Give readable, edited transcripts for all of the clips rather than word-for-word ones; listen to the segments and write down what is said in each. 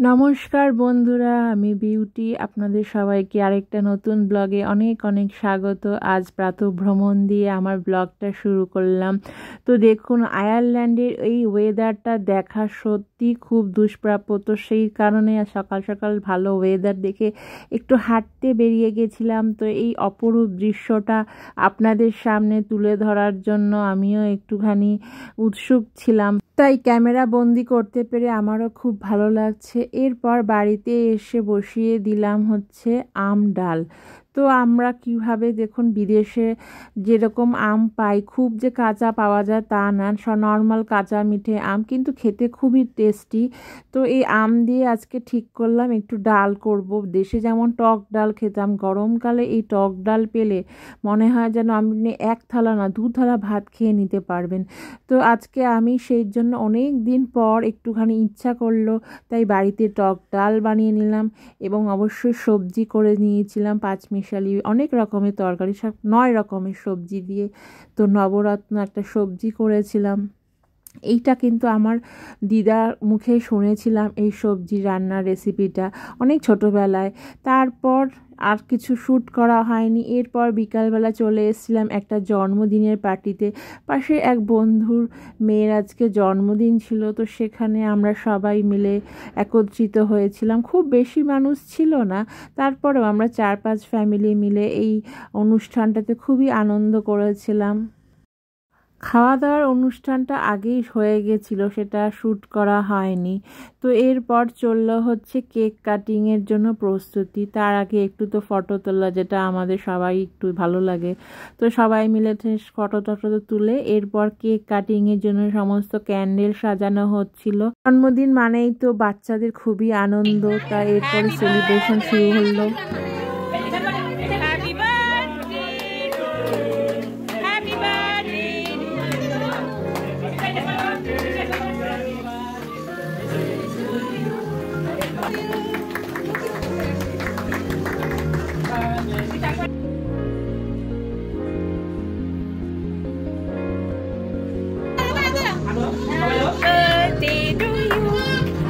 নমস্কার বন্ধুরা, আমি বিউটি। আপনাদের সবাইকে আরেকটা নতুন ব্লগে অনেক অনেক স্বাগত। আজ প্রাতঃভ্রমণ দিয়ে আমার ব্লগটা শুরু করলাম। তো দেখুন, আয়ারল্যান্ডের এই ওয়েদারটা দেখা সত্যি খুব দুষ্প্রাপ্য। তো সেই কারণে সকাল সকাল ভালো ওয়েদার দেখে একটু হাঁটতে বেরিয়ে গেছিলাম। তো এই অপরূপ দৃশ্যটা আপনাদের সামনে তুলে ধরার জন্য আমিও একটুখানি উৎসুক ছিলাম, তাই ক্যামেরা বন্দি করতে পেরে আমারও খুব ভালো লাগছে। এরপর বাড়িতে এসে বসিয়ে দিলাম হচ্ছে আম ডাল। তো আমরা কিভাবে, দেখুন, বিদেশে যেরকম আম পাই, খুব যে কাঁচা পাওয়া যায় তা না, নর্মাল কাঁচা মিঠে আম, কিন্তু খেতে খুবই টেস্টি। তো এই আম দিয়ে আজকে ঠিক করলাম একটু ডাল করব। দেশে যেমন টক ডাল খেতাম, গরমকালে এই টক ডাল পেলে মনে হয় যেন আপনি এক থালা না 2 থালা ভাত খেয়ে নিতে পারবেন। তো আজকে আমি সেই জন্য অনেক দিন পর একটুখানি ইচ্ছা করলো, তাই বাড়িতে টক ডাল বানিয়ে নিলাম এবং অবশ্যই সবজি করে নিয়েছিলাম পাঁচমিশালি অনেক রকমের তরকারি, সব 9 রকমের সবজি দিয়ে। তো নবরত্ন একটা সবজি করেছিলাম। এইটা কিন্তু আমার দিদার মুখে শুনেছিলাম এই সবজি রান্নার রেসিপিটা অনেক ছোটোবেলায়। তারপর আর কিছু শ্যুট করা হয়নি। এরপর বিকালবেলা চলে এসেছিলাম একটা জন্মদিনের পার্টিতে। পাশে এক বন্ধুর মেয়ের আজকে জন্মদিন ছিল, তো সেখানে আমরা সবাই মিলে একত্রিত হয়েছিলাম। খুব বেশি মানুষ ছিল না, তারপরেও আমরা 4-5 ফ্যামিলি মিলে এই অনুষ্ঠানটাতে খুবই আনন্দ করেছিলাম। খাওয়া দাওয়ার অনুষ্ঠানটা আগেই হয়ে গেছিল, সেটা শ্যুট করা হয়নি। তো এরপর চললো হচ্ছে কেক কাটিংয়ের জন্য প্রস্তুতি। তার আগে একটু তো ফটো তোলা, যেটা আমাদের সবাই একটু ভালো লাগে। তো সবাই মিলে ফটো টটো তুলে এরপর কেক কাটিংয়ের জন্য সমস্ত ক্যান্ডেল সাজানো হচ্ছিল। জন্মদিন মানেই তো বাচ্চাদের খুবই আনন্দ, তাই এরপর সেলিব্রেশন শুরু হলো।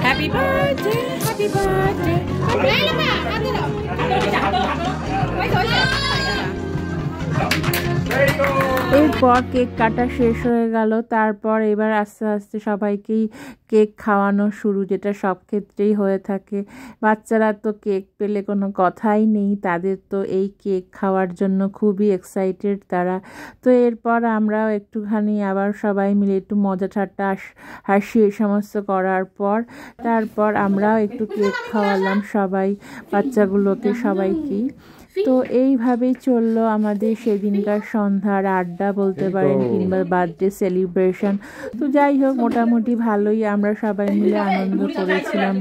Happy birthday, happy birthday. এরপর কেক কাটা শেষ হয়ে গেল। তারপর এবার আস্তে আস্তে সবাইকেই কেক খাওয়ানো শুরু, যেটা সব ক্ষেত্রেই হয়ে থাকে। বাচ্চারা তো কেক পেলে কোনো কথাই নেই, তাদের তো এই কেক খাওয়ার জন্য খুবই এক্সাইটেড তারা। তো এরপর আমরাও একটুখানি আবার সবাই মিলে একটু মজা ঠাট্টা হাসি এই সমস্ত করার পর তারপর আমরাও একটু কেক খাওয়ালাম সবাই বাচ্চাগুলোকে, সবাইকেই। তো এইভাবেই চললো আমাদের সেদিনকার সন্ধ্যার আড্ডা বলতে পারেন, কিংবা বার্থডে সেলিব্রেশন। তো যাই হোক, মোটামুটি ভালোই আমরা সবাই মিলে আনন্দ করেছিলাম,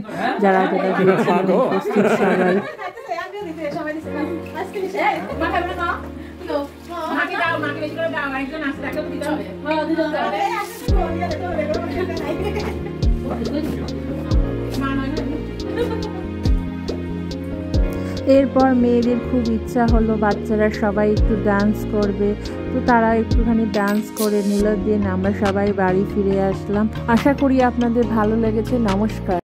যারা যারা গিয়েছিলাম উপস্থিত সবাই। এরপর মেয়েদের খুব ইচ্ছা হলো বাচ্চারা সবাই একটু ডান্স করবে, তো তারা একটুখানি ডান্স করে নিল। দিন আমরা সবাই বাড়ি ফিরে আসলাম। আশা করি আপনাদের ভালো লেগেছে। নমস্কার।